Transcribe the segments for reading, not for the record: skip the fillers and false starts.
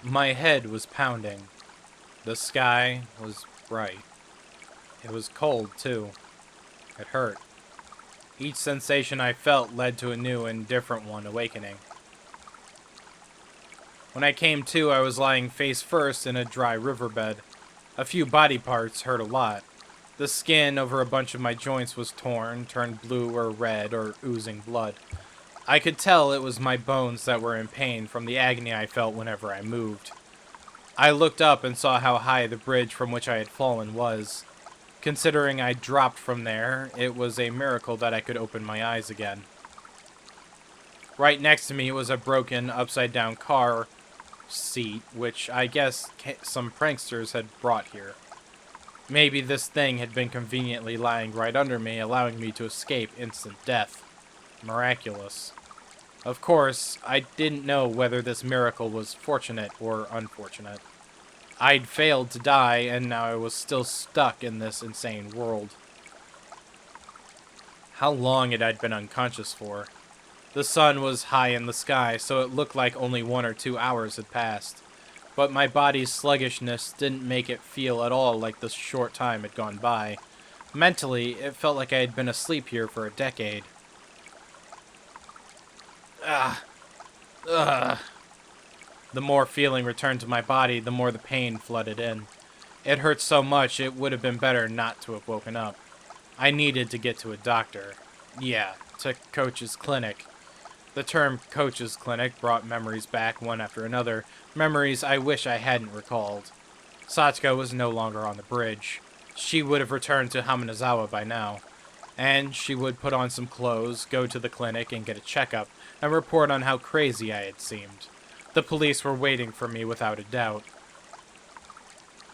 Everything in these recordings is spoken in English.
My head was pounding. The sky was bright. It was cold, too. It hurt. Each sensation I felt led to a new and different one awakening. When I came to, I was lying face first in a dry riverbed. A few body parts hurt a lot. The skin over a bunch of my joints was torn, turned blue or red, or oozing blood. I could tell it was my bones that were in pain from the agony I felt whenever I moved. I looked up and saw how high the bridge from which I had fallen was. Considering I dropped from there, it was a miracle that I could open my eyes again. Right next to me was a broken, upside-down car seat, which I guess some pranksters had brought here. Maybe this thing had been conveniently lying right under me, allowing me to escape instant death. Miraculous. Of course, I didn't know whether this miracle was fortunate or unfortunate. I'd failed to die, and now I was still stuck in this insane world. How long had I been unconscious for? The sun was high in the sky, so it looked like only 1 or 2 hours had passed. But my body's sluggishness didn't make it feel at all like the short time had gone by. Mentally, it felt like I had been asleep here for a decade. Ah. Ugh. The more feeling returned to my body, the more the pain flooded in. It hurt so much it would have been better not to have woken up. I needed to get to a doctor. Yeah, to Coach's clinic. The term Coach's clinic brought memories back one after another, memories I wish I hadn't recalled. Satsuko was no longer on the bridge. She would have returned to Hamanazawa by now. And she would put on some clothes, go to the clinic and get a checkup, and report on how crazy I had seemed. The police were waiting for me without a doubt.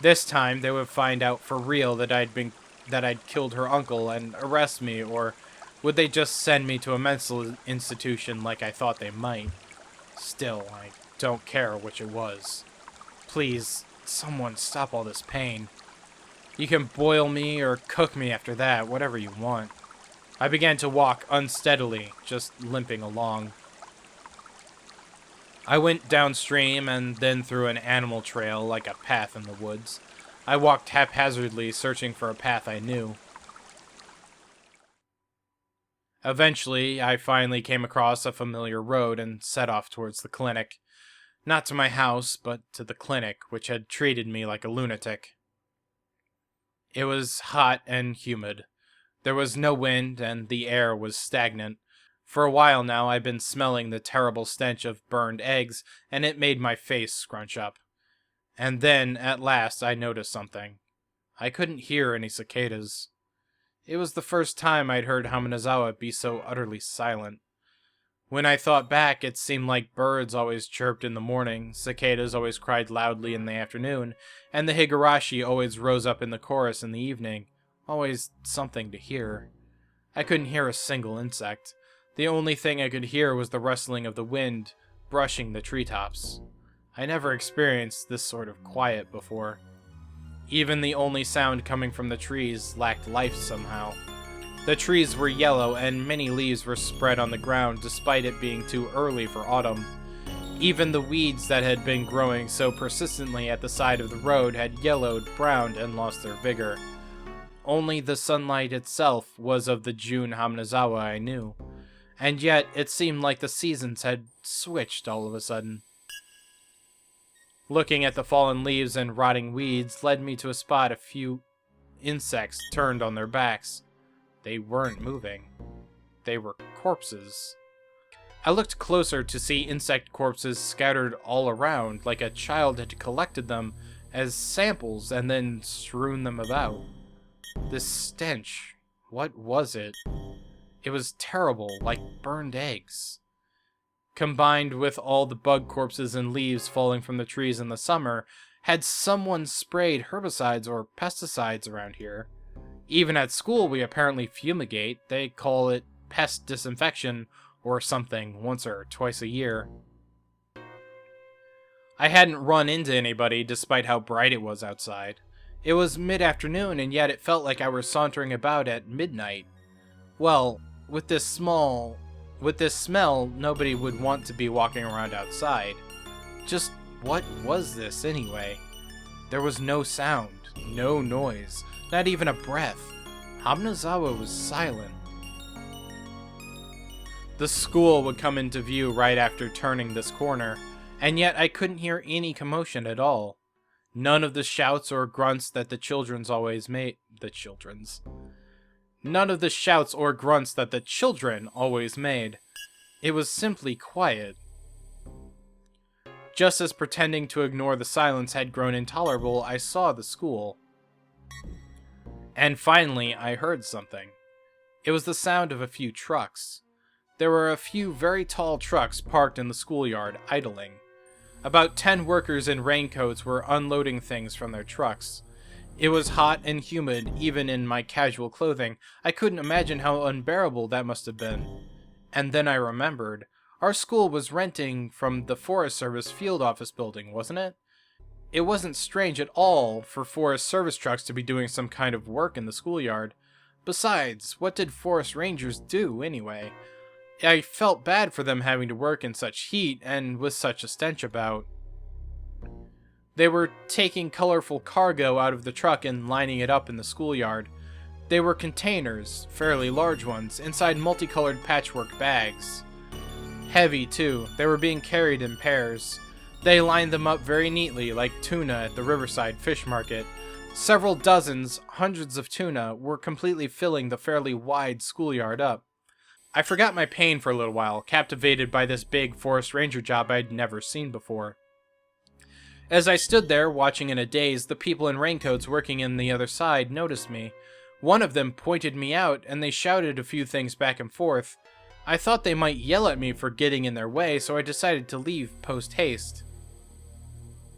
This time they would find out for real that I'd killed her uncle and arrest me, or would they just send me to a mental institution like I thought they might? Still, I don't care which it was. Please, someone stop all this pain. You can boil me or cook me after that, whatever you want. I began to walk unsteadily, just limping along. I went downstream and then through an animal trail like a path in the woods. I walked haphazardly, searching for a path I knew. Eventually, I finally came across a familiar road and set off towards the clinic. Not to my house, but to the clinic, which had treated me like a lunatic. It was hot and humid. There was no wind, and the air was stagnant. For a while now, I'd been smelling the terrible stench of burned eggs, and it made my face scrunch up. And then, at last, I noticed something. I couldn't hear any cicadas. It was the first time I'd heard Hamanazawa be so utterly silent. When I thought back, it seemed like birds always chirped in the morning, cicadas always cried loudly in the afternoon, and the Higurashi always rose up in the chorus in the evening. Always something to hear. I couldn't hear a single insect. The only thing I could hear was the rustling of the wind, brushing the treetops. I never experienced this sort of quiet before. Even the only sound coming from the trees lacked life somehow. The trees were yellow, and many leaves were spread on the ground despite it being too early for autumn. Even the weeds that had been growing so persistently at the side of the road had yellowed, browned, and lost their vigor. Only the sunlight itself was of the June Hamanazawa I knew, and yet it seemed like the seasons had switched all of a sudden. Looking at the fallen leaves and rotting weeds led me to a spot a few insects turned on their backs. They weren't moving. They were corpses. I looked closer to see insect corpses scattered all around, like a child had collected them as samples and then strewn them about. This stench, what was it? It was terrible, like burned eggs. Combined with all the bug corpses and leaves falling from the trees in the summer, had someone sprayed herbicides or pesticides around here? Even at school we apparently fumigate. They call it pest disinfection or something once or twice a year. I hadn't run into anybody despite how bright it was outside. It was mid-afternoon, and yet it felt like I was sauntering about at midnight. Well, with this smell, nobody would want to be walking around outside. Just What was this, anyway? There was no sound, no noise, not even a breath. Hanazawa was silent. The school would come into view right after turning this corner, and yet I couldn't hear any commotion at all. None of the shouts or grunts that the children always made. None of the shouts or grunts that the children always made. It was simply quiet. Just as pretending to ignore the silence had grown intolerable, I saw the school. And finally, I heard something. It was the sound of a few trucks. There were a few very tall trucks parked in the schoolyard, idling. About 10 workers in raincoats were unloading things from their trucks. It was hot and humid, even in my casual clothing. I couldn't imagine how unbearable that must have been. And then I remembered. Our school was renting from the Forest Service field office building, wasn't it? It wasn't strange at all for Forest Service trucks to be doing some kind of work in the schoolyard. Besides, what did Forest Rangers do, anyway? I felt bad for them having to work in such heat and with such a stench about. They were taking colorful cargo out of the truck and lining it up in the schoolyard. They were containers, fairly large ones, inside multicolored patchwork bags. Heavy, too. They were being carried in pairs. They lined them up very neatly, like tuna at the Riverside Fish Market. Several dozens, hundreds of tuna, were completely filling the fairly wide schoolyard up. I forgot my pain for a little while, captivated by this big forest ranger job I'd never seen before. As I stood there, watching in a daze, the people in raincoats working in the other side noticed me. One of them pointed me out, and they shouted a few things back and forth. I thought they might yell at me for getting in their way, so I decided to leave post-haste.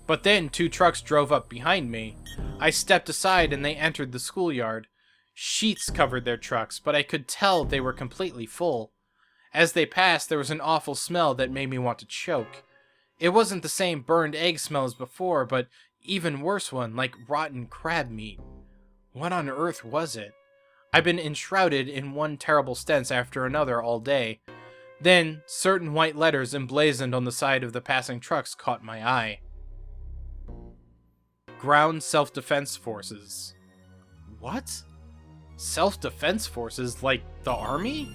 But then 2 trucks drove up behind me. I stepped aside and they entered the schoolyard. Sheets covered their trucks, but I could tell they were completely full. As they passed, there was an awful smell that made me want to choke. It wasn't the same burned egg smell as before, but even worse one, like rotten crab meat. What on earth was it? I'd been enshrouded in one terrible stench after another all day. Then, certain white letters emblazoned on the side of the passing trucks caught my eye. Ground Self-Defense Forces. What? Self-defense forces, like the army?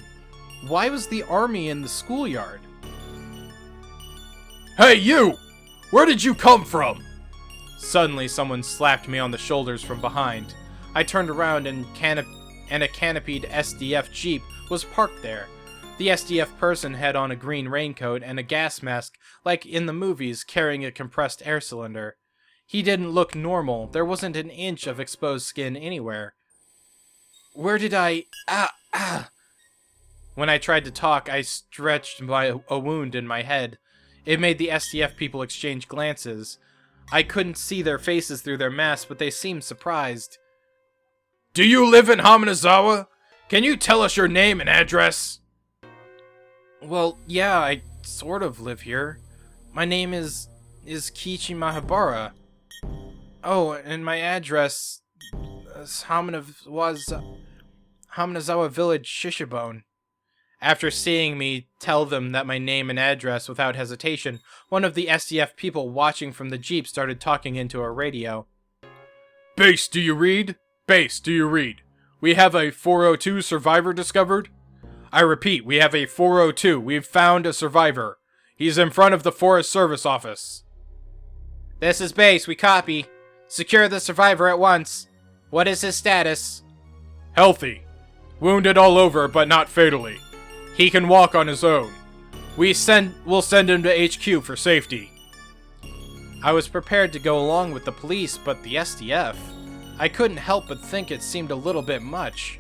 Why was the army in the schoolyard? Hey you! Where did you come from? Suddenly someone slapped me on the shoulders from behind. I turned around and a canopied SDF Jeep was parked there. The SDF person had on a green raincoat and a gas mask, like in the movies, carrying a compressed air cylinder. He didn't look normal. There wasn't an inch of exposed skin anywhere. Where did I... When I tried to talk, I stretched a wound in my head. It made the SDF people exchange glances. I couldn't see their faces through their masks, but they seemed surprised. Do you live in Hanazawa? Can you tell us your name and address? Well, yeah, I sort of live here. My name is Kichi Mahabara. Oh, and my address is Hanazawa Village, Shishibone. After seeing me tell them that my name and address without hesitation, one of the SDF people watching from the Jeep started talking into a radio. Base, do you read? Base, do you read? We have a 402 survivor discovered? I repeat, we have a 402. We've found a survivor. He's in front of the Forest Service office. This is Base, we copy. Secure the survivor at once. What is his status? Healthy. Wounded all over, but not fatally. He can walk on his own. We'll send him to HQ for safety. I was prepared to go along with the police, but the SDF... I couldn't help but think it seemed a little bit much.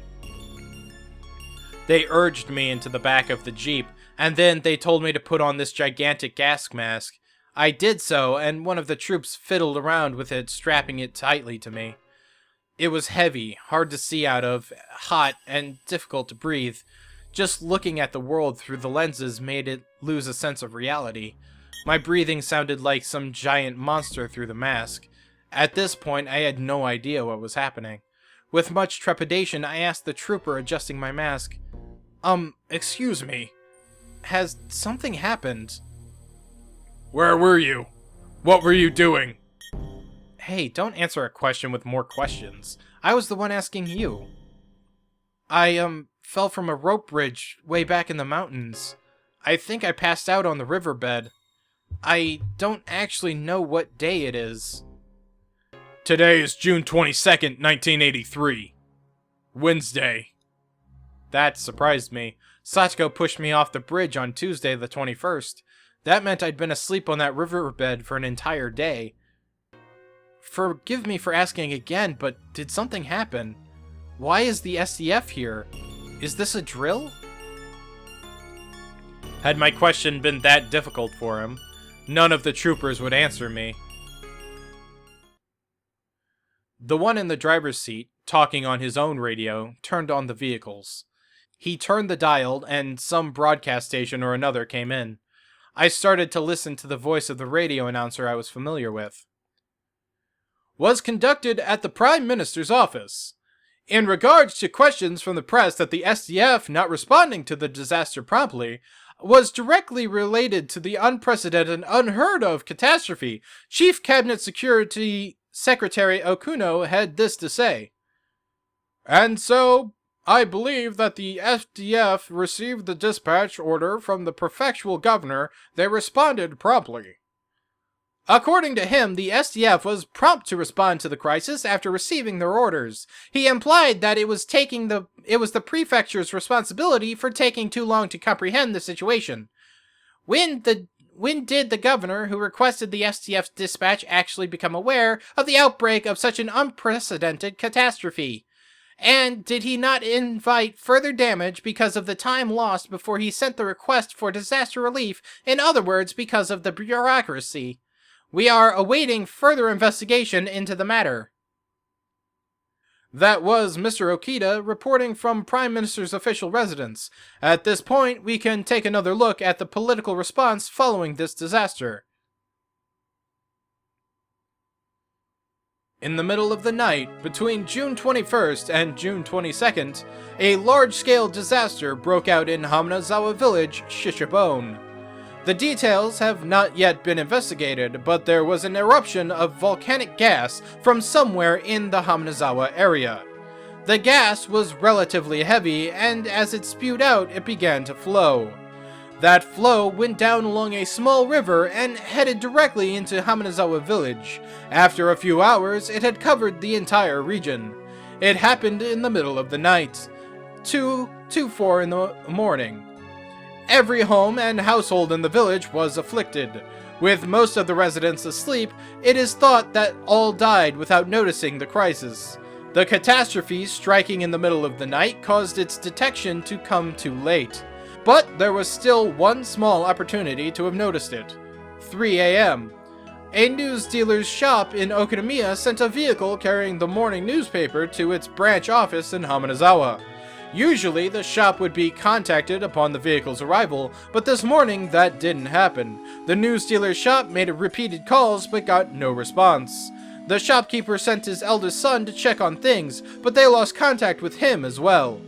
They urged me into the back of the Jeep, and then they told me to put on this gigantic gas mask. I did so, and one of the troops fiddled around with it, strapping it tightly to me. It was heavy, hard to see out of, hot, and difficult to breathe. Just looking at the world through the lenses made it lose a sense of reality. My breathing sounded like some giant monster through the mask. At this point, I had no idea what was happening. With much trepidation, I asked the trooper adjusting my mask, excuse me, has something happened? Where were you? What were you doing? Hey, don't answer a question with more questions. I was the one asking you. I fell from a rope bridge way back in the mountains. I think I passed out on the riverbed. I don't actually know what day it is. Today is June 22nd, 1983. Wednesday. That surprised me. Sachiko pushed me off the bridge on Tuesday the 21st. That meant I'd been asleep on that riverbed for an entire day. Forgive me for asking again, but did something happen? Why is the SDF here? Is this a drill? Had my question been that difficult for him, none of the troopers would answer me. The one in the driver's seat, talking on his own radio, turned on the vehicles. He turned the dial, and some broadcast station or another came in. I started to listen to the voice of the radio announcer I was familiar with. Was conducted at the Prime Minister's office. In regards to questions from the press that the SDF not responding to the disaster promptly was directly related to the unprecedented and unheard of catastrophe, Chief Cabinet Security Secretary Okuno had this to say. And so, I believe that the SDF received the dispatch order from the prefectural governor. They responded promptly. According to him, the SDF was prompt to respond to the crisis after receiving their orders. He implied that it was the prefecture's responsibility for taking too long to comprehend the situation. When did the governor who requested the SDF's dispatch actually become aware of the outbreak of such an unprecedented catastrophe? And did he not invite further damage because of the time lost before he sent the request for disaster relief? In other words, because of the bureaucracy. We are awaiting further investigation into the matter. That was Mr. Okita reporting from Prime Minister's official residence. At this point, we can take another look at the political response following this disaster. In the middle of the night, between June 21st and June 22nd, a large-scale disaster broke out in Hamazawa Village, Shishibone. The details have not yet been investigated, but there was an eruption of volcanic gas from somewhere in the Hamazawa area. The gas was relatively heavy, and as it spewed out, it began to flow. That flow went down along a small river and headed directly into Hamazawa Village. After a few hours, it had covered the entire region. It happened in the middle of the night, 4 in the morning. Every home and household in the village was afflicted. With most of the residents asleep, it is thought that all died without noticing the crisis. The catastrophe striking in the middle of the night caused its detection to come too late. But there was still one small opportunity to have noticed it. 3 a.m. A news dealer's shop in Okinomiya sent a vehicle carrying the morning newspaper to its branch office in Hamazawa. Usually, the shop would be contacted upon the vehicle's arrival, but this morning that didn't happen. The news dealer's shop made repeated calls but got no response. The shopkeeper sent his eldest son to check on things, but they lost contact with him as well.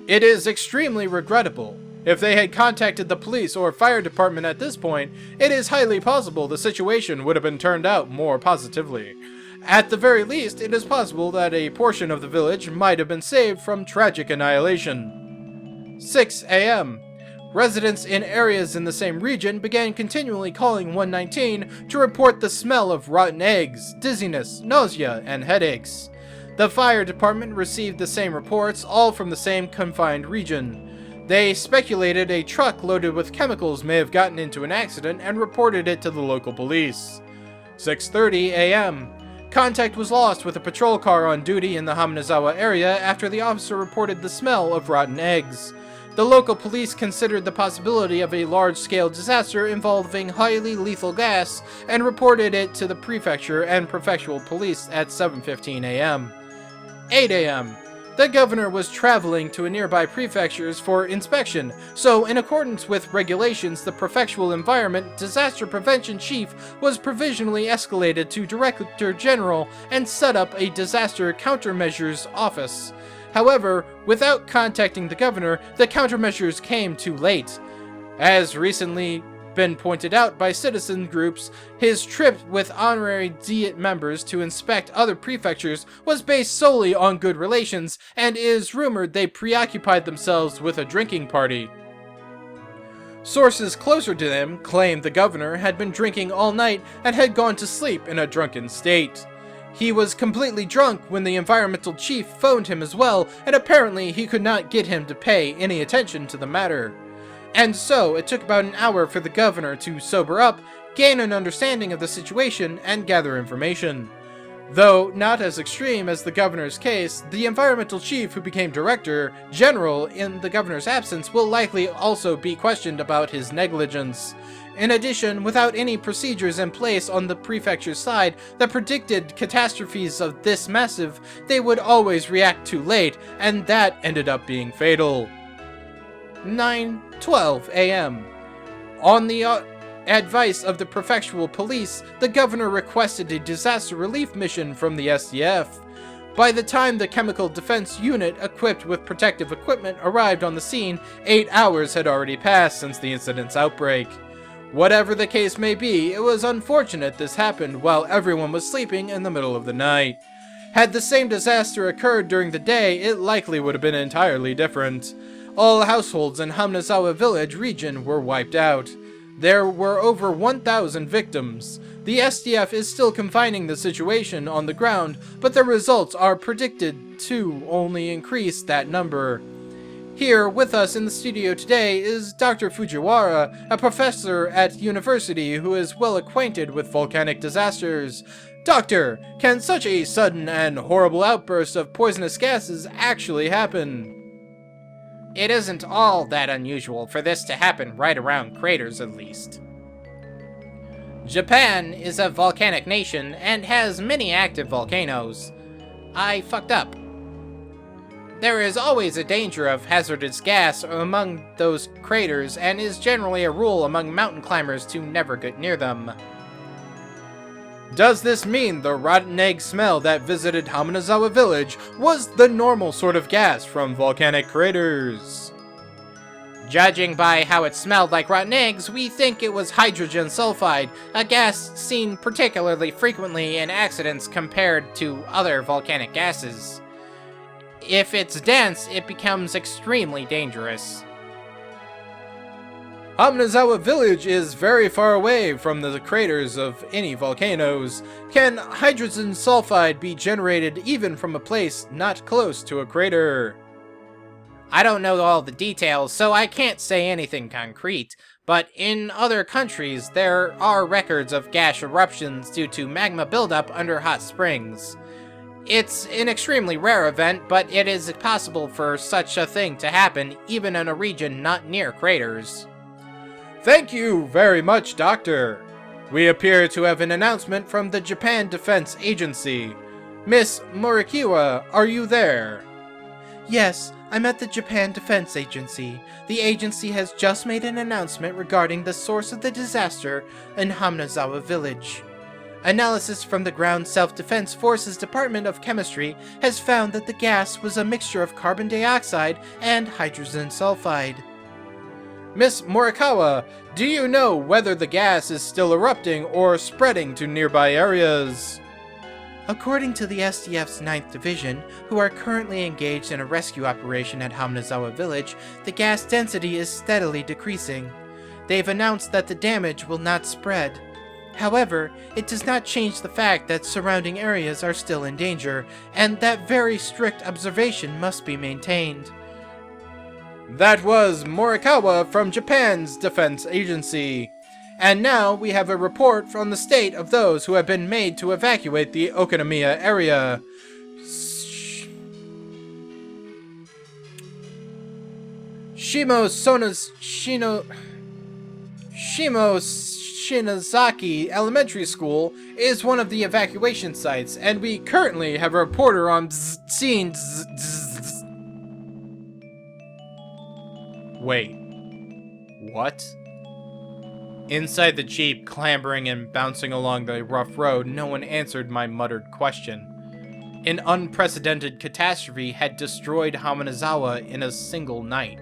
It is extremely regrettable. If they had contacted the police or fire department at this point, it is highly possible the situation would have been turned out more positively. At the very least, it is possible that a portion of the village might have been saved from tragic annihilation. 6 a.m. Residents in areas in the same region began continually calling 119 to report the smell of rotten eggs, dizziness, nausea, and headaches. The fire department received the same reports, all from the same confined region. They speculated a truck loaded with chemicals may have gotten into an accident and reported it to the local police. 6:30 a.m. Contact was lost with a patrol car on duty in the Hamazawa area after the officer reported the smell of rotten eggs. The local police considered the possibility of a large-scale disaster involving highly lethal gas and reported it to the prefecture and prefectural police at 7:15 a.m. 8 a.m. The governor was traveling to a nearby prefectures for inspection, so in accordance with regulations, the prefectural environment disaster prevention chief was provisionally escalated to Director General and set up a disaster countermeasures office. However, without contacting the governor, the countermeasures came too late. As recently been pointed out by citizen groups, his trip with honorary Diet members to inspect other prefectures was based solely on good relations, and is rumored they preoccupied themselves with a drinking party. Sources closer to them claimed the governor had been drinking all night and had gone to sleep in a drunken state. He was completely drunk when the environmental chief phoned him as well, and apparently he could not get him to pay any attention to the matter. And so it took about an hour for the governor to sober up, gain an understanding of the situation, and gather information. Though not as extreme as the governor's case, the environmental chief who became director general in the governor's absence will likely also be questioned about his negligence. In addition, without any procedures in place on the prefecture's side that predicted catastrophes of this massive, they would always react too late, and that ended up being fatal. 9:12 a.m. On the advice of the prefectural police, the governor requested a disaster relief mission from the SDF. By the time the chemical defense unit equipped with protective equipment arrived on the scene, 8 hours had already passed since the incident's outbreak. Whatever the case may be, it was unfortunate this happened while everyone was sleeping in the middle of the night. Had the same disaster occurred during the day, it likely would have been entirely different. All households in Hanazawa Village region were wiped out. There were over 1,000 victims. The SDF is still confining the situation on the ground, but the results are predicted to only increase that number. Here with us in the studio today is Dr. Fujiwara, a professor at university who is well acquainted with volcanic disasters. Doctor, can such a sudden and horrible outburst of poisonous gases actually happen? It isn't all that unusual for this to happen right around craters, at least. Japan is a volcanic nation and has many active volcanoes. I fucked up. There is always a danger of hazardous gas among those craters, and is generally a rule among mountain climbers to never get near them. Does this mean the rotten egg smell that visited Hamanazawa Village was the normal sort of gas from volcanic craters? Judging by how it smelled like rotten eggs, we think it was hydrogen sulfide, a gas seen particularly frequently in accidents compared to other volcanic gases. If it's dense, it becomes extremely dangerous. Hamanazawa Village is very far away from the craters of any volcanoes. Can hydrogen sulfide be generated even from a place not close to a crater? I don't know all the details, so I can't say anything concrete, but in other countries there are records of gas eruptions due to magma buildup under hot springs. It's an extremely rare event, but it is possible for such a thing to happen even in a region not near craters. Thank you very much, Doctor. We appear to have an announcement from the Japan Defense Agency. Miss Morikiwa, are you there? Yes, I'm at the Japan Defense Agency. The agency has just made an announcement regarding the source of the disaster in Hamanazawa Village. Analysis from the Ground Self-Defense Forces Department of Chemistry has found that the gas was a mixture of carbon dioxide and hydrogen sulfide. Miss Morikawa, do you know whether the gas is still erupting or spreading to nearby areas? According to the SDF's 9th Division, who are currently engaged in a rescue operation at Hamanazawa Village, the gas density is steadily decreasing. They've announced that the damage will not spread. However, it does not change the fact that surrounding areas are still in danger, and that very strict observation must be maintained. That was Morikawa from Japan's Defense Agency. And now we have a report from the state of those who have been made to evacuate the Okinomiya area. Shimo Shinazaki Elementary School is one of the evacuation sites, and we currently have a reporter on scene. Wait. What? Inside the jeep, clambering and bouncing along the rough road, no one answered my muttered question. An unprecedented catastrophe had destroyed Hamanazawa in a single night.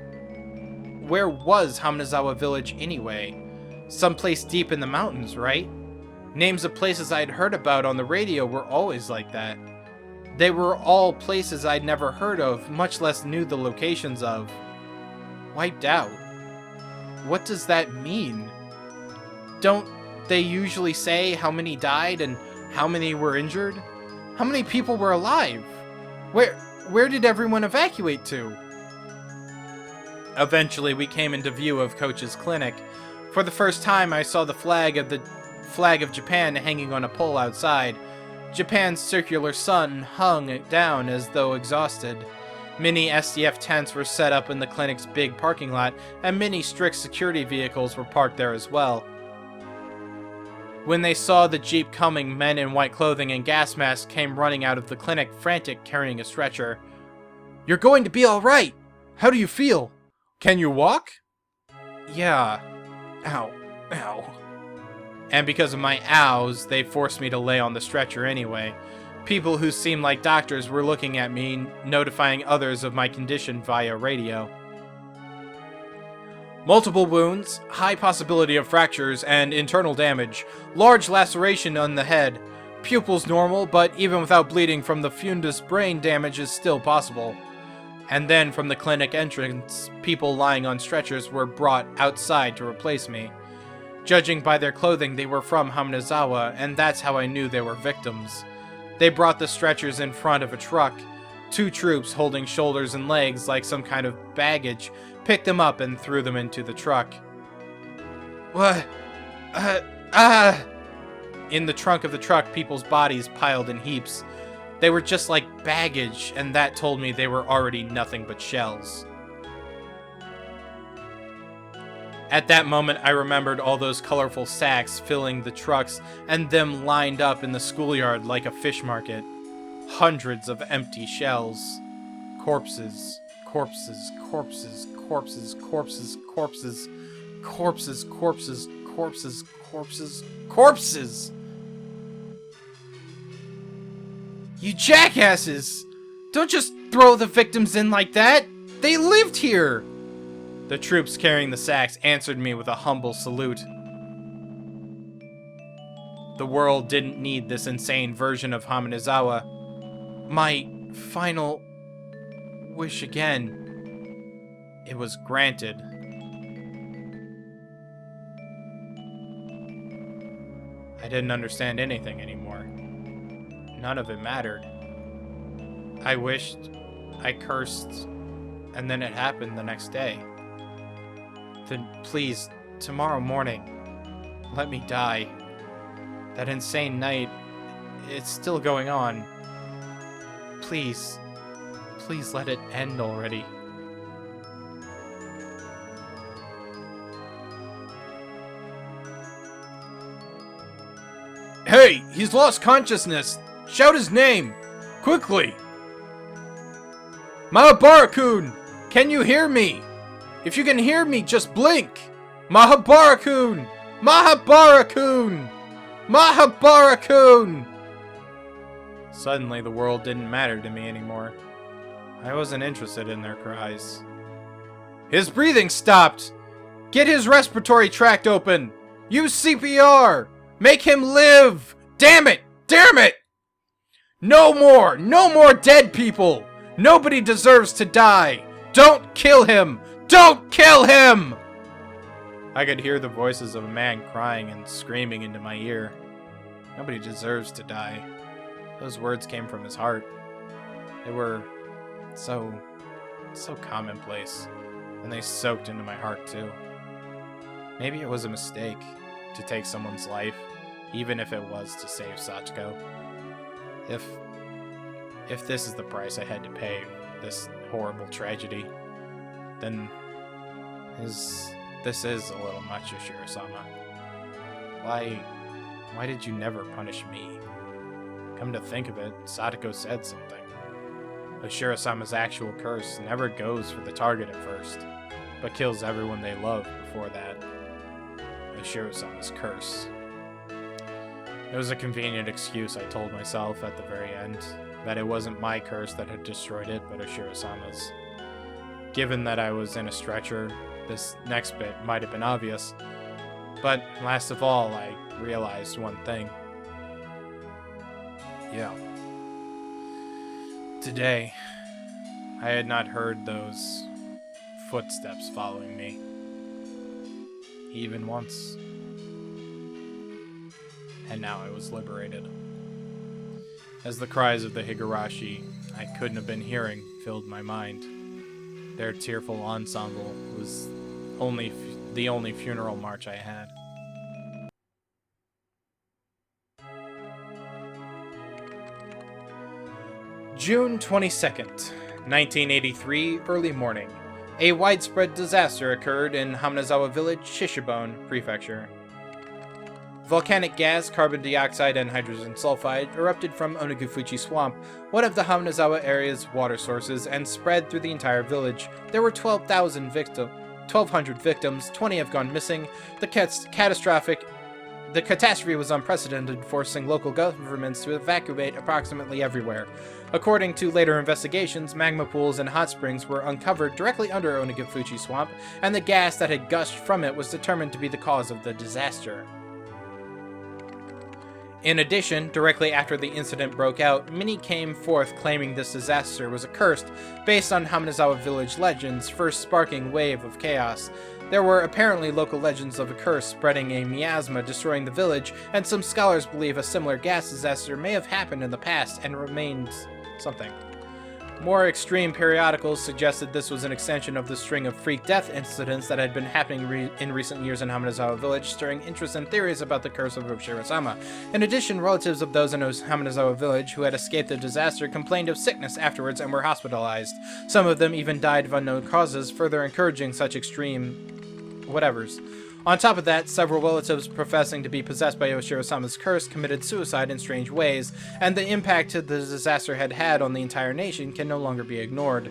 Where was Hamanazawa Village anyway? Someplace deep in the mountains, right? Names of places I'd heard about on the radio were always like that. They were all places I'd never heard of, much less knew the locations of. Wiped out? What does that mean? Don't they usually say how many died and how many were injured? How many people were alive? Where did everyone evacuate to? Eventually, we came into view of Coach's clinic. For the first time, I saw the flag of Japan hanging on a pole outside. Japan's circular sun hung down as though exhausted. Many SDF tents were set up in the clinic's big parking lot, and many strict security vehicles were parked there as well. When they saw the jeep coming, men in white clothing and gas masks came running out of the clinic, frantic, carrying a stretcher. "You're going to be all right! How do you feel? Can you walk?" "Yeah. Ow. Ow." And because of my ows, they forced me to lay on the stretcher anyway. People who seemed like doctors were looking at me, notifying others of my condition via radio. Multiple wounds, high possibility of fractures and internal damage, large laceration on the head. Pupils normal, but even without bleeding from the fundus, brain damage is still possible. And then from the clinic entrance, people lying on stretchers were brought outside to replace me. Judging by their clothing, they were from Hamizawa, and that's how I knew they were victims. They brought the stretchers in front of a truck. 2 troops holding shoulders and legs like some kind of baggage picked them up and threw them into the truck. What? In the trunk of the truck, people's bodies piled in heaps. They were just like baggage, and that told me they were already nothing but shells. At that moment, I remembered all those colorful sacks filling the trucks and them lined up in the schoolyard like a fish market. Hundreds of empty shells. Corpses. Corpses. Corpses. Corpses. Corpses. Corpses. Corpses. Corpses. Corpses. Corpses. Corpses! You jackasses! Don't just throw the victims in like that! They lived here! The troops carrying the sacks answered me with a humble salute. The world didn't need this insane version of Hamizawa. My final wish again. It was granted. I didn't understand anything anymore. None of it mattered. I wished, I cursed, and then it happened the next day. Then please, tomorrow morning, let me die. That insane night, it's still going on. Please, please let it end already. Hey, he's lost consciousness! Shout his name! Quickly! Mahabara-kun! Can you hear me? If you can hear me, just blink! Mahabara-kun! Mahabara-kun! Mahabara-kun! Suddenly, the world didn't matter to me anymore. I wasn't interested in their cries. His breathing stopped! Get his respiratory tract open! Use CPR! Make him live! Damn it! Damn it! No more! No more dead people! Nobody deserves to die! Don't kill him! Don't kill him! I could hear the voices of a man crying and screaming into my ear. Nobody deserves to die. Those words came from his heart. They were so commonplace, and they soaked into my heart too. Maybe it was a mistake to take someone's life, even if it was to save Sachiko. If this is the price I had to pay, this horrible tragedy, then this is a little much, Oshiro-sama. Why did you never punish me? Come to think of it, Sadako said something. Oshiro-sama's actual curse never goes for the target at first, but kills everyone they love before that. Oshiro-sama's curse. It was a convenient excuse, I told myself at the very end, that it wasn't my curse that had destroyed it, but Oshiro-sama's. Given that I was in a stretcher, this next bit might have been obvious, But last of all, I realized one thing. Yeah. Today, I had not heard those footsteps following me. Even once. And now I was liberated. As the cries of the Higurashi I couldn't have been hearing filled my mind, their tearful ensemble was the only funeral march I had. June 22nd, 1983, early morning. A widespread disaster occurred in Hamanezawa Village, Shishibone Prefecture. Volcanic gas, carbon dioxide, and hydrogen sulfide erupted from Onegafuchi Swamp, one of the Hamanezawa area's water sources, and spread through the entire village. There were 1,200 victims, 20 have gone missing. The catastrophe was unprecedented, forcing local governments to evacuate approximately everywhere. According to later investigations, magma pools and hot springs were uncovered directly under Onegafuchi Swamp, and the gas that had gushed from it was determined to be the cause of the disaster. In addition, directly after the incident broke out, many came forth claiming this disaster was accursed, based on Hamanezawa Village legends, first sparking wave of chaos. There were apparently local legends of a curse spreading a miasma destroying the village, and some scholars believe a similar gas disaster may have happened in the past and remained something. More extreme periodicals suggested this was an extension of the string of freak death incidents that had been happening in recent years in Hamanezawa Village, stirring interest and theories about the curse of Oshiro-sama. In addition, relatives of those in Hamanezawa Village who had escaped the disaster complained of sickness afterwards and were hospitalized. Some of them even died of unknown causes, further encouraging such extreme whatevers. On top of that, several relatives professing to be possessed by Oshiro-sama's curse committed suicide in strange ways, and the impact the disaster had had on the entire nation can no longer be ignored.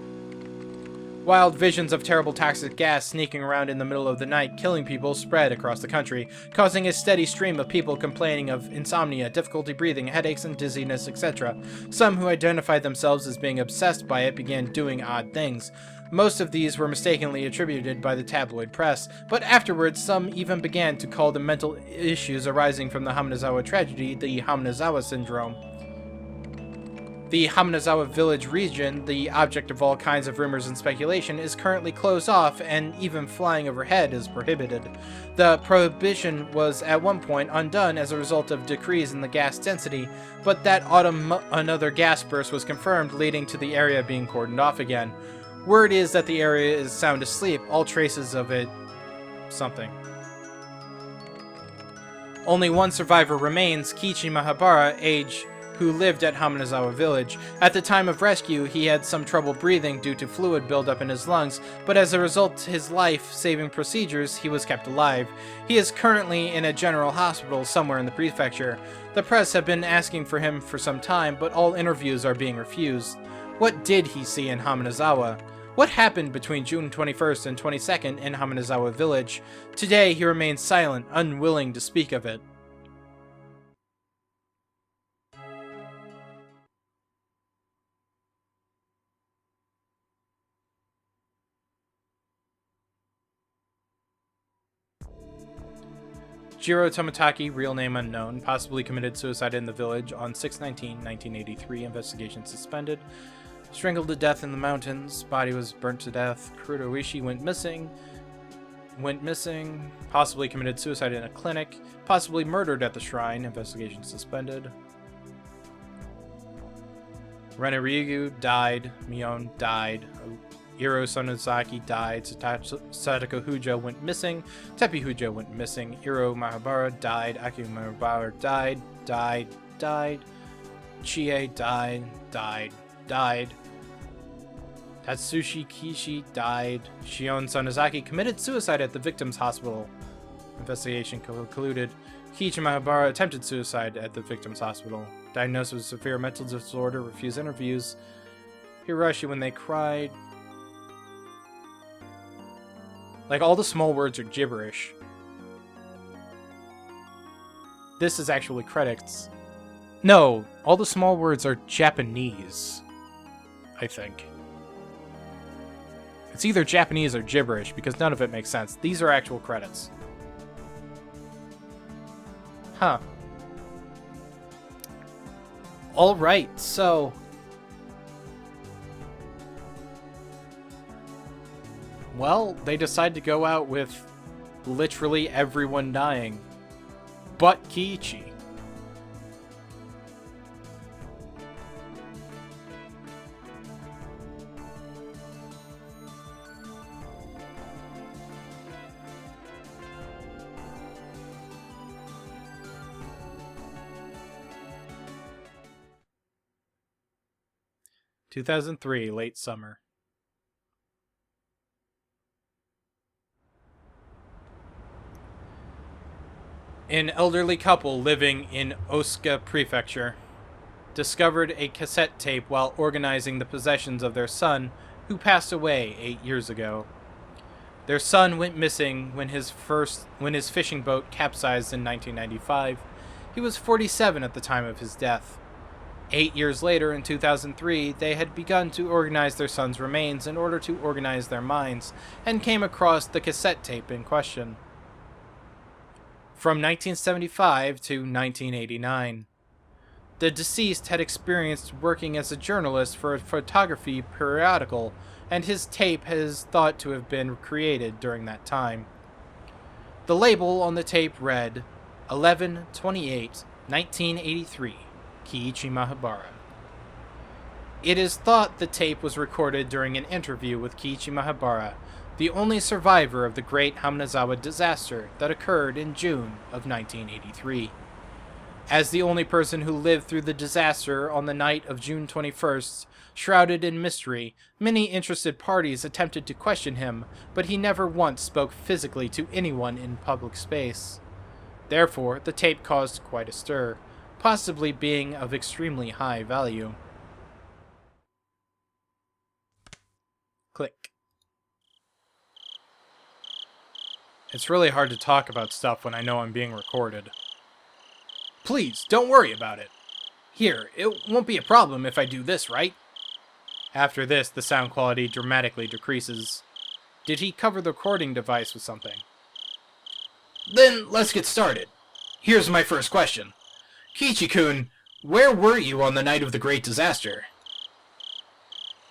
Wild visions of terrible toxic gas sneaking around in the middle of the night, killing people, spread across the country, causing a steady stream of people complaining of insomnia, difficulty breathing, headaches, and dizziness, etc. Some who identified themselves as being obsessed by it began doing odd things. Most of these were mistakenly attributed by the tabloid press, but afterwards some even began to call the mental issues arising from the Hamanezawa tragedy the Hamanezawa syndrome. The Hamanezawa Village region, the object of all kinds of rumors and speculation, is currently closed off, and even flying overhead is prohibited. The prohibition was at one point undone as a result of decrease in the gas density, but that autumn another gas burst was confirmed, leading to the area being cordoned off again. Word is that the area is sound asleep, all traces of it something. Only one survivor remains, Kiichi Mahabara, who lived at Hamanezawa Village. At the time of rescue, he had some trouble breathing due to fluid buildup in his lungs, but as a result of his life-saving procedures, he was kept alive. He is currently in a general hospital somewhere in the prefecture. The press have been asking for him for some time, but all interviews are being refused. What did he see in Hamanezawa? What happened between June 21st and 22nd in Hamanezawa Village? Today, he remains silent, unwilling to speak of it. Jiro Tomitaki, real name unknown, possibly committed suicide in the village on 6/19/1983. Investigation suspended. Strangled to death in the mountains. Body was burnt to death. Kuroishi went missing. Possibly committed suicide in a clinic. Possibly murdered at the shrine. Investigation suspended. Renorigu died. Mion died. Iro Sonozaki died. Sadako Hujo went missing. Tepi Hujo went missing. Iro Mahabara died. Aki Mahabara died. Chie died. Tatsushi Kishi died. Shion Sonozaki committed suicide at the victim's hospital. Investigation concluded. Kiichi Mahabara attempted suicide at the victim's hospital. Diagnosed with severe mental disorder, refused interviews. Higurashi when they cried. Like, all the small words are gibberish. This is actually credits. No, all the small words are Japanese, I think. It's either Japanese or gibberish, because none of it makes sense. These are actual credits. Huh. Alright, so... well, they decide to go out with literally everyone dying. But Kiichi. ...2003, late summer. An elderly couple living in Osuka Prefecture discovered a cassette tape while organizing the possessions of their son, who passed away 8 years ago. Their son went missing when his fishing boat capsized in 1995. He was 47 at the time of his death. 8 years later, in 2003, they had begun to organize their son's remains in order to organize their minds, and came across the cassette tape in question. From 1975 to 1989. The deceased had experienced working as a journalist for a photography periodical, and his tape is thought to have been created during that time. The label on the tape read, 11/28/1983, Kiichi Mahabara. It is thought the tape was recorded during an interview with Kiichi Mahabara, the only survivor of the Great Hamanezawa disaster that occurred in June of 1983. As the only person who lived through the disaster on the night of June 21st, shrouded in mystery, many interested parties attempted to question him, but he never once spoke physically to anyone in public space. Therefore, the tape caused quite a stir, possibly being of extremely high value. Click. It's really hard to talk about stuff when I know I'm being recorded. Please, don't worry about it. Here, it won't be a problem if I do this, right? After this, the sound quality dramatically decreases. Did he cover the recording device with something? Then, let's get started. Here's my first question. Kiichi-kun, where were you on the night of the great disaster?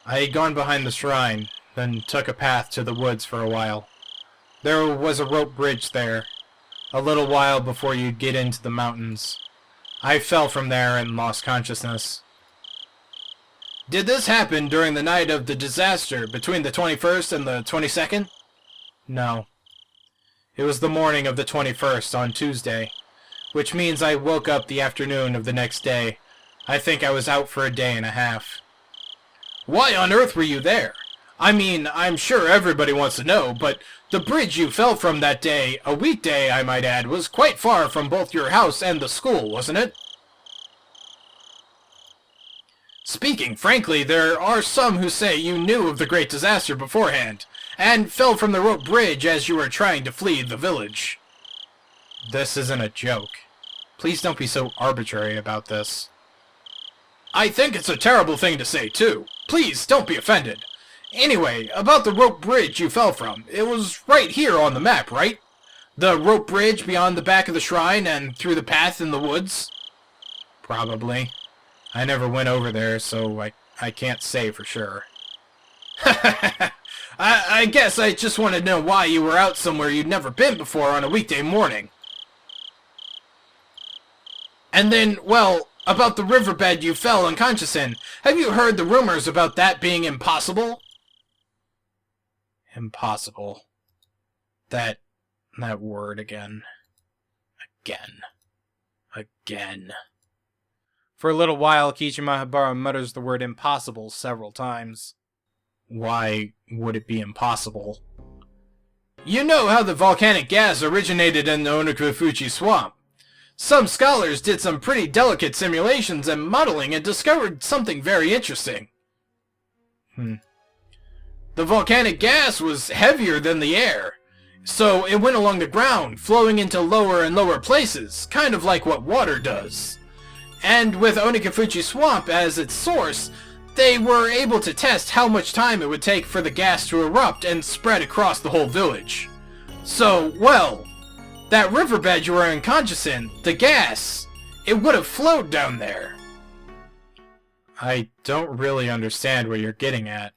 I had gone behind the shrine, then took a path to the woods for a while. There was a rope bridge there, a little while before you'd get into the mountains. I fell from there and lost consciousness. Did this happen during the night of the disaster, between the 21st and the 22nd? No. It was the morning of the 21st on Tuesday, which means I woke up the afternoon of the next day. I think I was out for a day and a half. Why on earth were you there? I mean, I'm sure everybody wants to know, but the bridge you fell from that day, a weekday I might add, was quite far from both your house and the school, wasn't it? Speaking frankly, there are some who say you knew of the great disaster beforehand, and fell from the rope bridge as you were trying to flee the village. This isn't a joke. Please don't be so arbitrary about this. I think it's a terrible thing to say, too. Please, don't be offended. Anyway, about the rope bridge you fell from, it was right here on the map, right? The rope bridge beyond the back of the shrine and through the path in the woods? Probably. I never went over there, so I can't say for sure. I guess I just wanted to know why you were out somewhere you'd never been before on a weekday morning. And then, well, about the riverbed you fell unconscious in. Have you heard the rumors about that being impossible? Impossible. That word again. Again. For a little while, Kiichi Mahabara mutters the word impossible several times. Why would it be impossible? You know how the volcanic gas originated in the Onikafuchi swamp. Some scholars did some pretty delicate simulations and modeling and discovered something very interesting. The volcanic gas was heavier than the air, so it went along the ground, flowing into lower and lower places, kind of like what water does. And with Onikafuchi Swamp as its source, they were able to test how much time it would take for the gas to erupt and spread across the whole village. So, well, That riverbed you were unconscious in, the gas, it would have flowed down there. I don't really understand what you're getting at.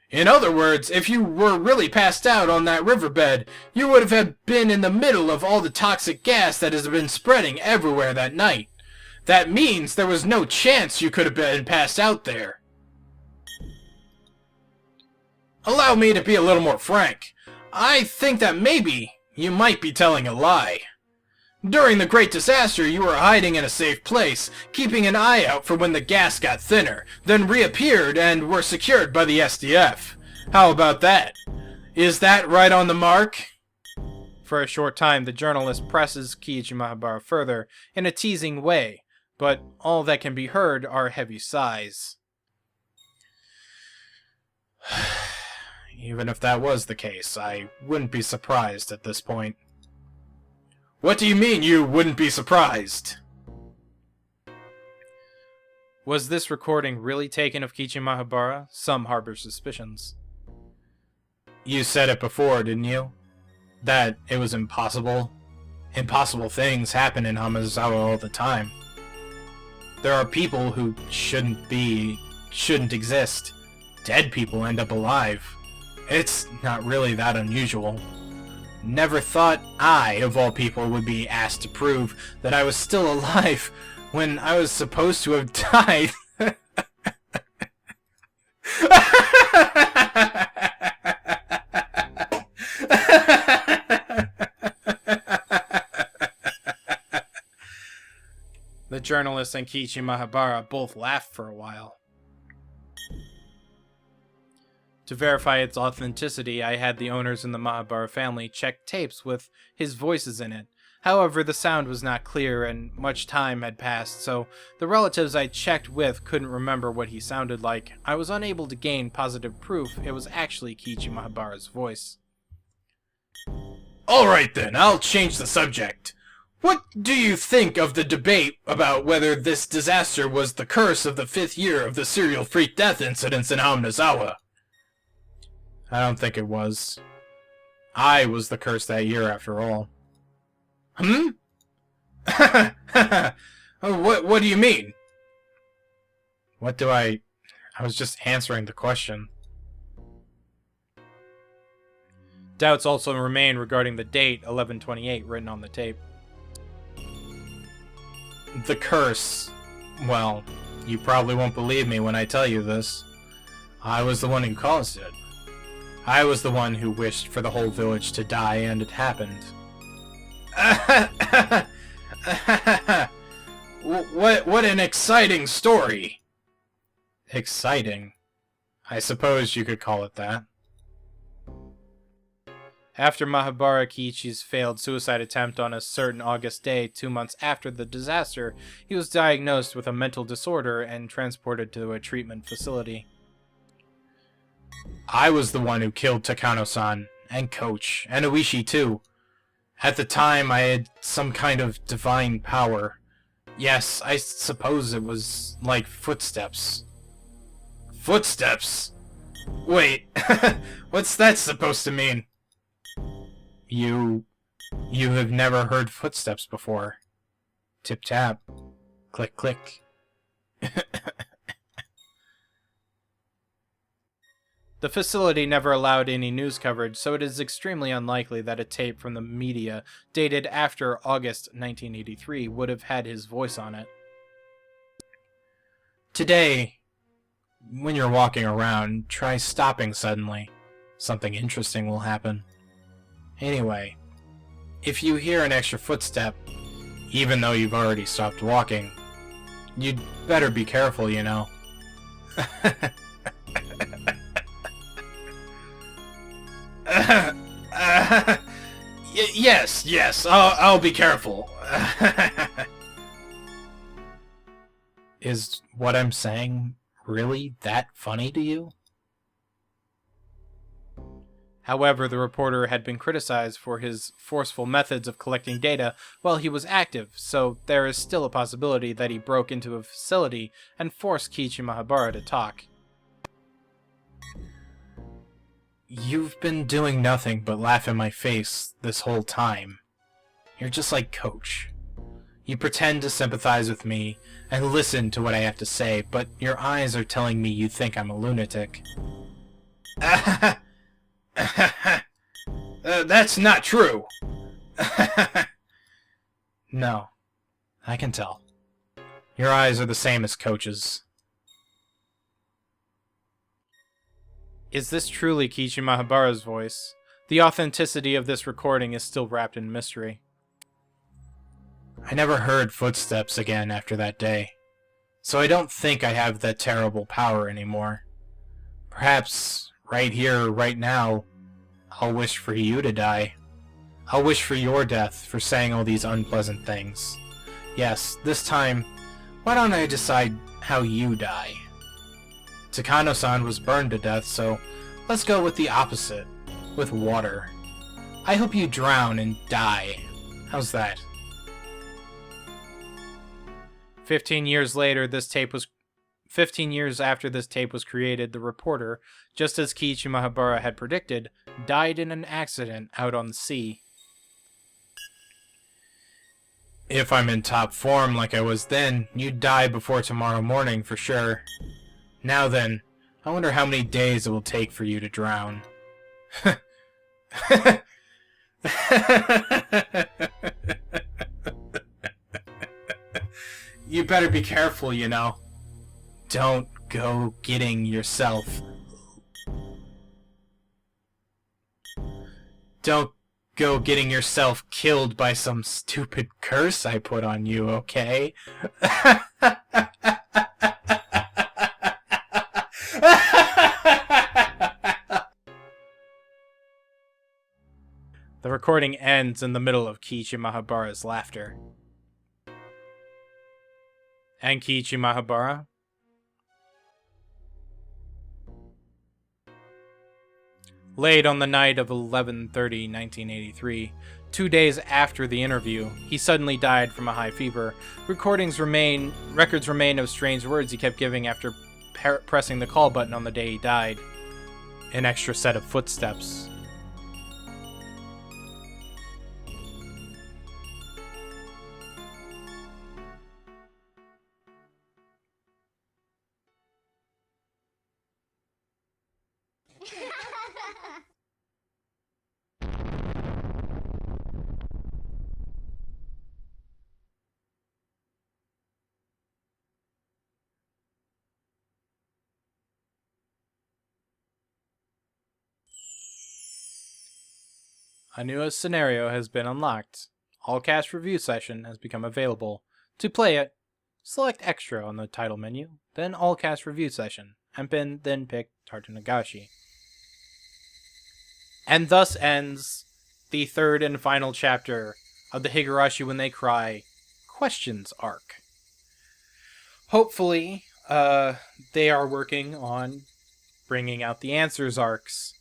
In other words, if you were really passed out on that riverbed, you would have been in the middle of all the toxic gas that has been spreading everywhere that night. That means there was no chance you could have been passed out there. Allow me to be a little more frank. I think that maybe you might be telling a lie. During the Great Disaster, you were hiding in a safe place, keeping an eye out for when the gas got thinner, then reappeared and were secured by the SDF. How about that? Is that right on the mark? For a short time, the journalist presses Kiichi Mahabara further in a teasing way, but all that can be heard are heavy sighs. Even if that was the case, I wouldn't be surprised at this point. What do you mean you wouldn't be surprised? Was this recording really taken of Kiichi Mahabara? Some harbor suspicions. You said it before, didn't you? That it was impossible. Impossible things happen in Hamazawa all the time. There are people who shouldn't exist. Dead people end up alive. It's not really that unusual. Never thought I, of all people, would be asked to prove that I was still alive when I was supposed to have died. The journalist and Kiichi Mahabara both laughed for a while. To verify its authenticity, I had the owners in the Mahabara family check tapes with his voices in it. However, the sound was not clear and much time had passed, so the relatives I checked with couldn't remember what he sounded like. I was unable to gain positive proof it was actually Kiichi Mahabara's voice. Alright then, I'll change the subject. What do you think of the debate about whether this disaster was the curse of the 5th year of the serial freak death incidents in Hamazawa? I don't think it was. I was the curse that year, after all. What do you mean? I was just answering the question. Doubts also remain regarding the date 11/28 written on the tape. The curse. Well, you probably won't believe me when I tell you this. I was the one who caused it. I was the one who wished for the whole village to die, and it happened. What an exciting story! Exciting? I suppose you could call it that. After Mahabara Kiichi's failed suicide attempt on a certain August day 2 months after the disaster, he was diagnosed with a mental disorder and transported to a treatment facility. I was the one who killed Takano-san, and Coach, and Oishi too. At the time, I had some kind of divine power. Yes, I suppose it was like footsteps. Footsteps? Wait, what's that supposed to mean? You have never heard footsteps before. Tip-tap. Click-click. The facility never allowed any news coverage, so it is extremely unlikely that a tape from the media dated after August 1983 would have had his voice on it. Today, when you're walking around, try stopping suddenly. Something interesting will happen. Anyway, if you hear an extra footstep, even though you've already stopped walking, you'd better be careful, you know. Yes, I'll be careful. Is what I'm saying really that funny to you? However, the reporter had been criticized for his forceful methods of collecting data while he was active, so there is still a possibility that he broke into a facility and forced Kiichi Mahabara to talk. You've been doing nothing but laugh in my face this whole time. You're just like Coach. You pretend to sympathize with me and listen to what I have to say, but your eyes are telling me you think I'm a lunatic. That's not true. No, I can tell. Your eyes are the same as Coach's. Is this truly Kiichi Mahabara's voice? The authenticity of this recording is still wrapped in mystery. I never heard footsteps again after that day, so I don't think I have that terrible power anymore. Perhaps, right here, right now, I'll wish for you to die. I'll wish for your death for saying all these unpleasant things. Yes, this time, why don't I decide how you die? Takano-san was burned to death, so let's go with the opposite, with water. I hope you drown and die. How's that? 15 years after this tape was created, the reporter, just as Kiichi Mahabara had predicted, died in an accident out on the sea. If I'm in top form like I was then, you'd die before tomorrow morning for sure. Now then, I wonder how many days it will take for you to drown. You better be careful, you know. Don't go getting yourself... Don't go getting yourself killed by some stupid curse I put on you, okay? The recording ends in the middle of Kiichi Mahabara's laughter. And Kiichi Mahabara? Late on the night of 11/30/1983, 2 days after the interview, he suddenly died from a high fever. Records remain of strange words he kept giving after pressing the call button on the day he died. An extra set of footsteps. A new scenario has been unlocked. All cast review session has become available. To play it, select Extra on the title menu, then All Cast Review Session, and then pick Tartarigoroshi. And thus ends the third and final chapter of the Higurashi When They Cry Questions arc. Hopefully, they are working on bringing out the Answers arcs,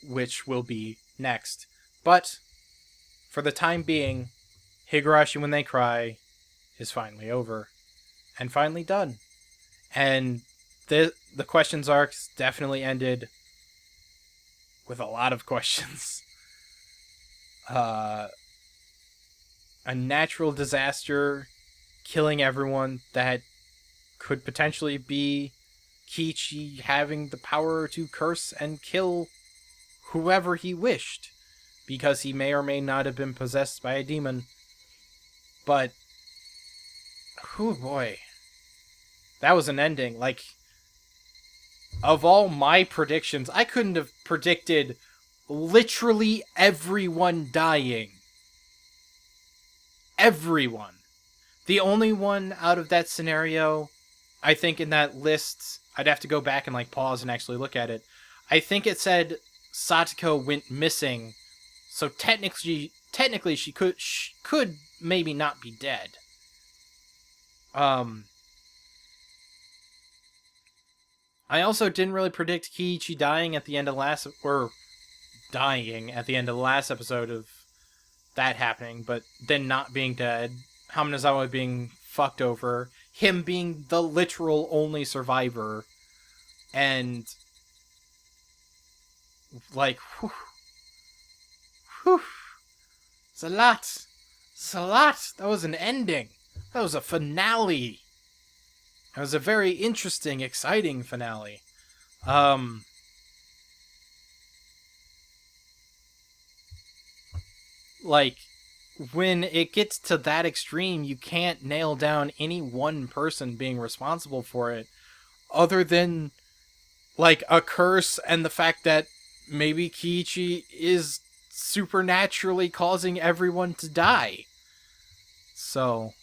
which will be next. But for the time being, Higurashi When They Cry is finally over and finally done. And the questions arcs definitely ended with a lot of questions. A natural disaster killing everyone that could potentially be Kiichi having the power to curse and kill whoever he wished, because he may or may not have been possessed by a demon. But, oh boy, that was an ending. Like, of all my predictions, I couldn't have predicted literally everyone dying. Everyone. The only one out of that scenario, I think in that list, I'd have to go back and pause and actually look at it. I think it said Satoko went missing, so technically she could maybe not be dead. I also didn't really predict Kiichi dying at the end of the last episode of that happening, but then not being dead, Hamnazawa being fucked over, him being the literal only survivor, and whew. It's a lot. It's a lot. That was an ending. That was a finale. That was a very interesting, exciting finale. Like, when it gets to that extreme, you can't nail down any one person being responsible for it, other than, like, a curse and the fact that maybe Kiichi is supernaturally causing everyone to die. So,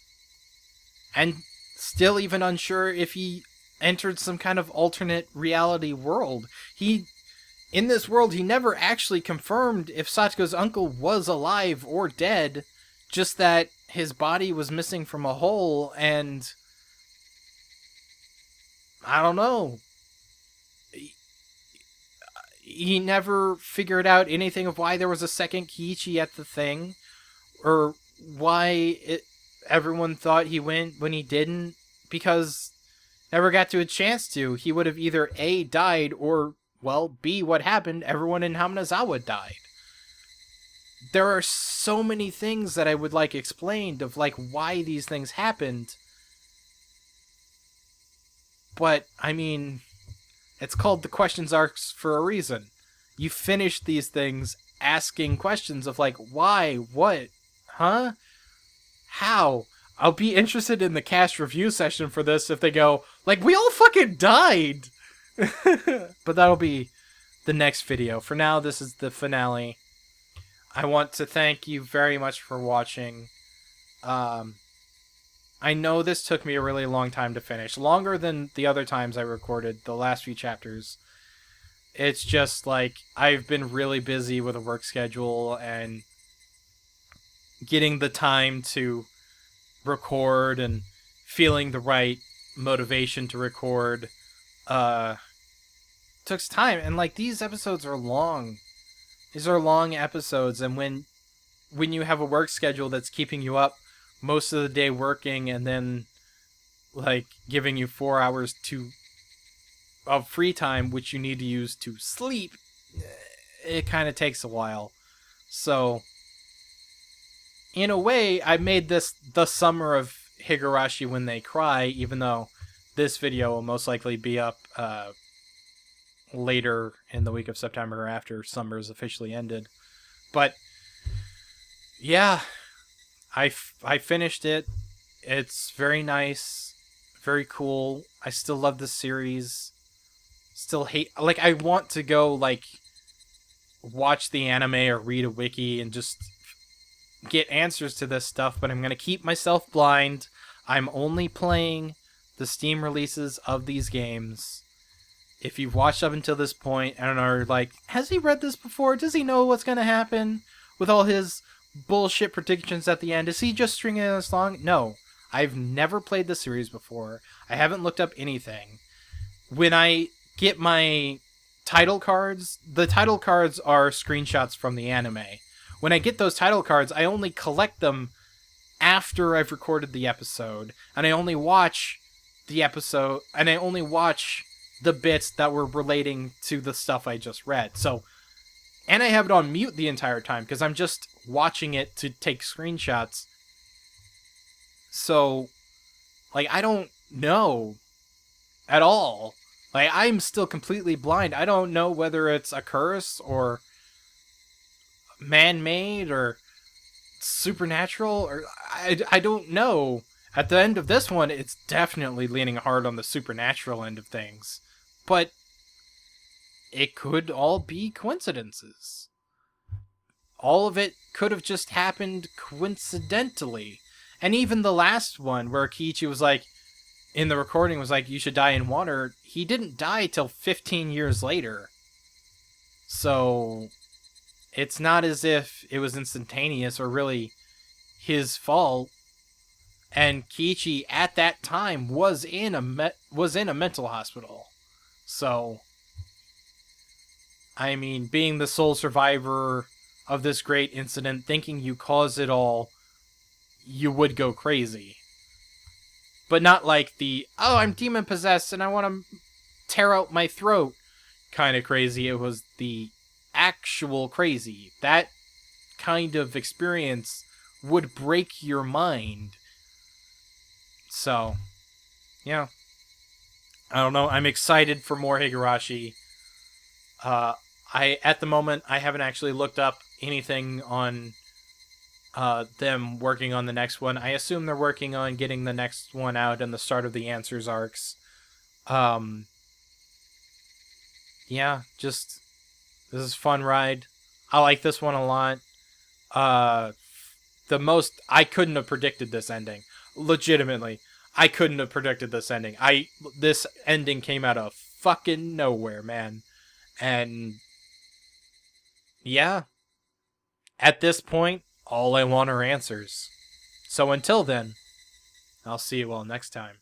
and still even unsure if he entered some kind of alternate reality world. In this world, he never actually confirmed if Sachiko's uncle was alive or dead, just that his body was missing from a hole, and I don't know. He never figured out anything of why there was a second Kiichi at the thing, or why everyone thought he went when he didn't, because never got to a chance to. He would have either A, died, or, well, B, what happened, everyone in Hamanazawa died. There are so many things that I would like explained of, like, why these things happened. But, I mean, it's called the questions arcs for a reason. You finish these things asking questions of, like, why, what, huh, how. I'll be interested in the cast review session for this if they go, like, we all fucking died! But that'll be the next video. For now, this is the finale. I want to thank you very much for watching. I know this took me a really long time to finish. Longer than the other times I recorded the last few chapters. It's just, like, I've been really busy with a work schedule and getting the time to record and feeling the right motivation to record took time. And, like, these episodes are long. These are long episodes, and when you have a work schedule that's keeping you up most of the day working and then, like, giving you 4 hours of free time, which you need to use to sleep, it kind of takes a while. So, in a way, I made this the summer of Higurashi When They Cry, even though this video will most likely be up later in the week of September after summer's officially ended. But, yeah, I finished it. It's very nice, very cool. I still love the series. Still hate, like, I want to go, like, watch the anime or read a wiki and just get answers to this stuff, but I'm going to keep myself blind. I'm only playing the Steam releases of these games. If you've watched up until this point and are like, has he read this before? Does he know what's going to happen with all his bullshit predictions at the end? Is he just stringing this along? No. I've never played the series before. I haven't looked up anything. When I get my title cards, the title cards are screenshots from the anime. When I get those title cards, I only collect them after I've recorded the episode, and I only watch the episode, and I only watch the bits that were relating to the stuff I just read. So, and I have it on mute the entire time, because I'm just watching it to take screenshots. So, like, I don't know at all. Like, I'm still completely blind. I don't know whether it's a curse, or man-made, or supernatural, or I don't know. At the end of this one, it's definitely leaning hard on the supernatural end of things. But it could all be coincidences. All of it could have just happened coincidentally. And even the last one, where Kiichi was like, in the recording was like, you should die in water, he didn't die till 15 years later. So, it's not as if it was instantaneous or really his fault. And Kiichi, at that time, was in a mental hospital. So, I mean, being the sole survivor of this great incident, thinking you caused it all, you would go crazy. But not like the, oh, I'm demon-possessed and I want to tear out my throat kind of crazy. It was the actual crazy. That kind of experience would break your mind. So, yeah. I don't know. I'm excited for more Higurashi. At the moment, I haven't actually looked up anything on them working on the next one. I assume they're working on getting the next one out and the start of the Answers arcs. Yeah, just this is a fun ride. I like this one a lot. I couldn't have predicted this ending. Legitimately, I couldn't have predicted this ending. This ending came out of fucking nowhere, man. And yeah, at this point, all I want are answers. So until then, I'll see you all next time.